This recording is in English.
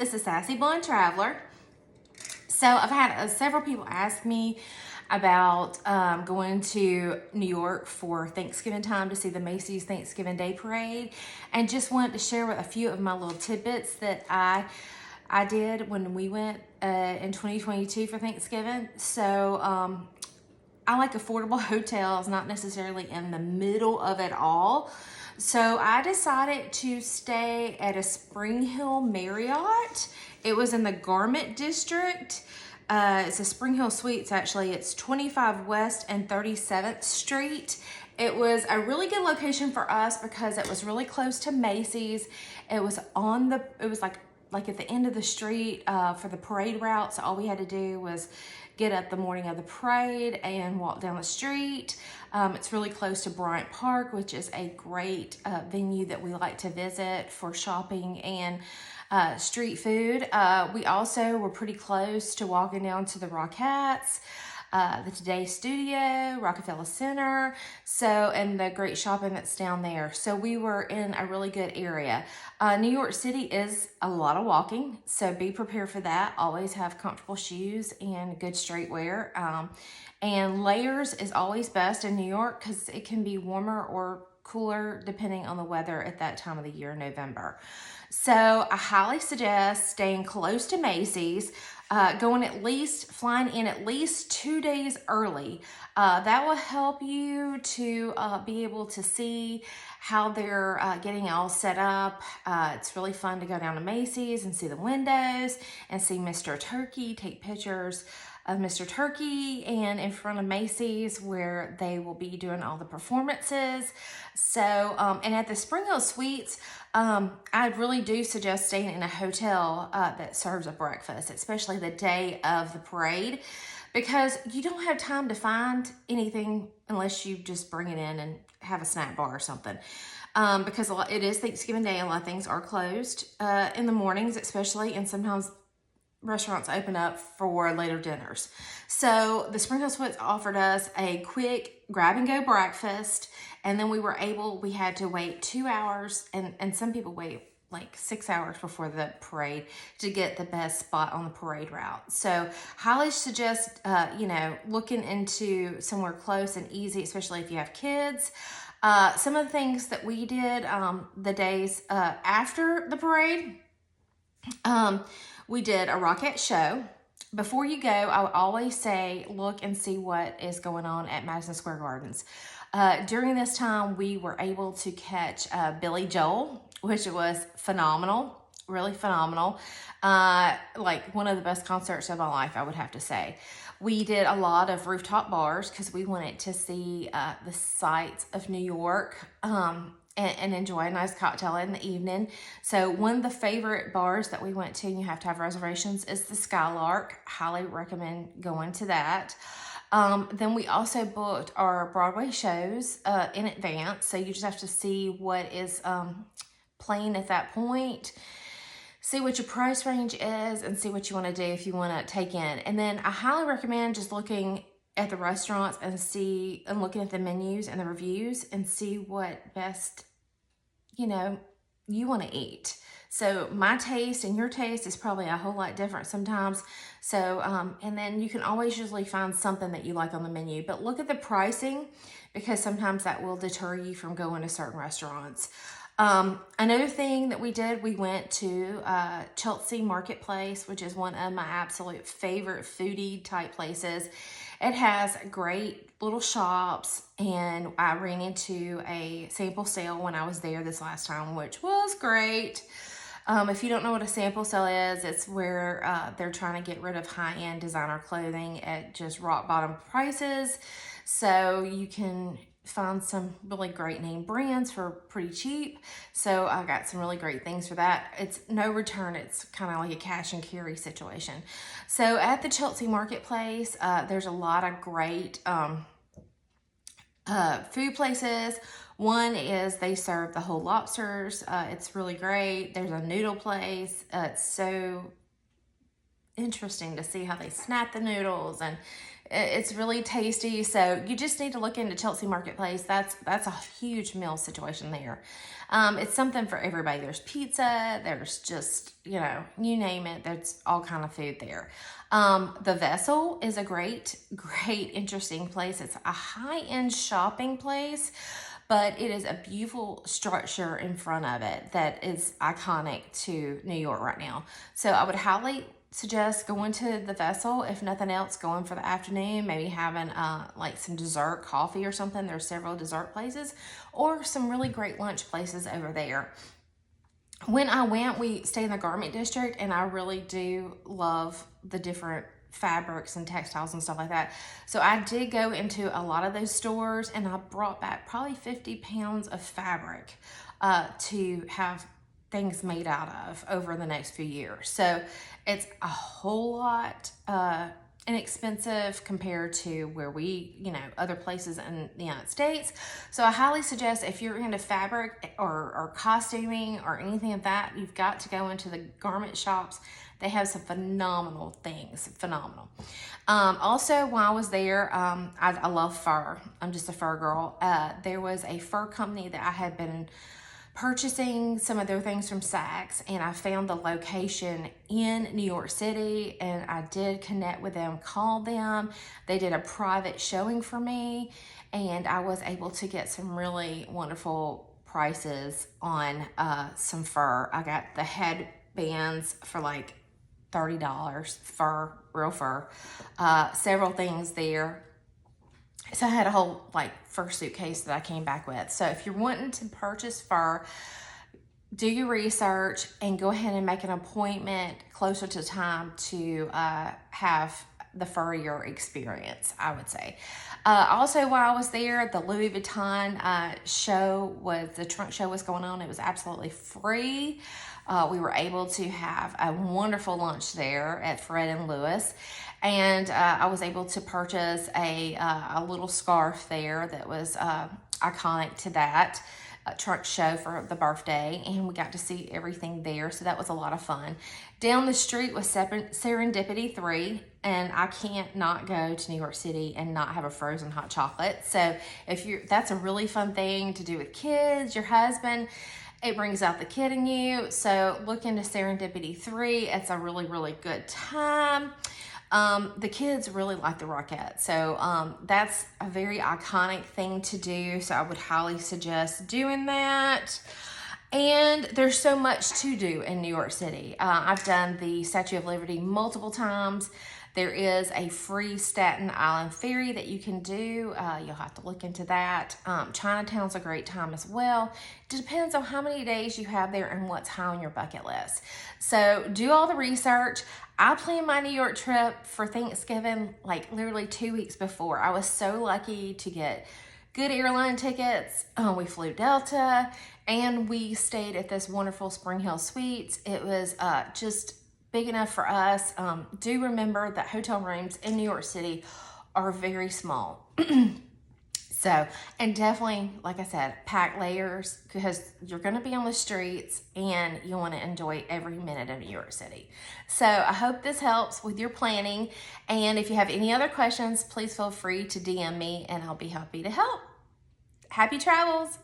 this is Sassy Blonde Traveller. So I've had several people ask me about going to New York for Thanksgiving time to see the Macy's Thanksgiving Day Parade, and just wanted to share with a few of my little tidbits that I did when we went in 2022 for Thanksgiving. So I like affordable hotels, not necessarily in the middle of it all. So I decided to stay at a Spring Hill Marriott. It was in the Garment District. It's a Spring Hill Suites, actually. It's 25 West and 37th Street. It was a really good location for us because it was really close to Macy's. It was like at the end of the street for the parade route. So all we had to do was get up the morning of the parade and walk down the street. It's really close to Bryant Park, which is a great venue that we like to visit for shopping and street food. We also were pretty close to walking down to the Rockettes, the Today Studio, Rockefeller Center, and the great shopping that's down there. So we were in a really good area. New York City is a lot of walking, so be prepared for that. Always have comfortable shoes and good streetwear. And layers is always best in New York because it can be warmer or cooler depending on the weather at that time of the year, November. So I highly suggest staying close to Macy's, flying in at least 2 days early. That will help you to be able to see how they're getting all set up. It's really fun to go down to Macy's and see the windows and see Mr. Turkey, take pictures of Mr. Turkey and in front of Macy's where they will be doing all the performances. So, and at the Spring Hill Suites, I really do suggest staying in a hotel that serves a breakfast, especially the day of the parade, because you don't have time to find anything unless you just bring it in and have a snack bar or something. Because it is Thanksgiving Day, a lot of things are closed in the mornings, especially, and sometimes restaurants open up for later dinners. So the Spring Hill Suites offered us a quick grab and go breakfast, and then we had to wait 2 hours, and some people wait like 6 hours before the parade to get the best spot on the parade route. So highly suggest looking into somewhere close and easy, especially if you have kids. Some of the things that we did the days after the parade, we did a Rockette show. Before you go, I would always say, look and see what is going on at Madison Square Gardens. During this time, we were able to catch Billy Joel, which was phenomenal, really phenomenal. Like one of the best concerts of my life, I would have to say. We did a lot of rooftop bars because we wanted to see the sights of New York. And enjoy a nice cocktail in the evening. So one of the favorite bars that we went to, and you have to have reservations, is the Skylark. Highly recommend going to that. Then we also booked our Broadway shows in advance. So you just have to see what is playing at that point, see what your price range is, and see what you want to do if you want to take in. And then I highly recommend just looking at the restaurants and looking at the menus and the reviews and see what best, you want to eat. So my taste and your taste is probably a whole lot different sometimes. So, and then you can always usually find something that you like on the menu, but look at the pricing because sometimes that will deter you from going to certain restaurants. Another thing that we did, we went to Chelsea Marketplace, which is one of my absolute favorite foodie type places. It has great little shops, and I ran into a sample sale when I was there this last time, which was great. If you don't know what a sample sale is, it's where they're trying to get rid of high-end designer clothing at just rock bottom prices. So you can find some really great name brands for pretty cheap. So I got some really great things for that. It's no return. It's kind of like a cash and carry situation. So at the Chelsea Marketplace, there's a lot of great food places. One is they serve the whole lobsters. It's really great. There's a noodle place. It's so interesting to see how they snap the noodles, and it's really tasty. So you just need to look into Chelsea Marketplace. That's a huge meal situation there. It's something for everybody. There's pizza, there's just, you know, you name it, there's all kind of food there. The Vessel is a great interesting place. It's a high-end shopping place, but it is a beautiful structure in front of it that is iconic to New York right now. So I would highly suggest going to the Vessel. If nothing else, going for the afternoon, maybe having like some dessert, coffee or something. There's several dessert places or some really great lunch places over there. When I went, we stayed in the garment district, and I really do love the different fabrics and textiles and stuff like that. So I did go into a lot of those stores, and I brought back probably 50 pounds of fabric to have things made out of over the next few years. So it's a whole lot inexpensive compared to where we, you know, other places in the United States. So I highly suggest, if you're into fabric or costuming or anything of that, you've got to go into the garment shops. They have some phenomenal things, phenomenal. Also, while I was there, I love fur. I'm just a fur girl. There was a fur company that I had been purchasing some of their things from Saks, and I found the location in New York City, and I did connect with them, called them. They did a private showing for me, and I was able to get some really wonderful prices on some fur. I got the headbands for like $30, fur, real fur, several things there. So I had a whole like fur suitcase that I came back with. So if you're wanting to purchase fur, do your research and go ahead and make an appointment closer to time to have the furrier experience, I would say. Also, while I was there, the Louis Vuitton the trunk show was going on. It was absolutely free. We were able to have a wonderful lunch there at Fred and Lewis. And I was able to purchase a little scarf there that was iconic to that trunk show for the birthday, and we got to see everything there, so that was a lot of fun. Down the street was Serendipity 3, and I can't not go to New York City and not have a frozen hot chocolate. So that's a really fun thing to do with kids, your husband. It brings out the kid in you. So look into Serendipity 3. It's a really, really good time. The kids really like the Rockettes, so that's a very iconic thing to do, so I would highly suggest doing that. And there's so much to do in New York City. I've done the Statue of Liberty multiple times. There is a free Staten Island ferry that you can do. You'll have to look into that. Chinatown's a great time as well. It depends on how many days you have there and what's high on your bucket list. So do all the research. I planned my New York trip for Thanksgiving like literally 2 weeks before. I was so lucky to get good airline tickets. We flew Delta, and we stayed at this wonderful Spring Hill Suites. It was just big enough for us. Do remember that hotel rooms in New York City are very small. So, and definitely, like I said, pack layers, because you're going to be on the streets and you want to enjoy every minute of New York City. So I hope this helps with your planning. And if you have any other questions, please feel free to DM me and I'll be happy to help. Happy travels.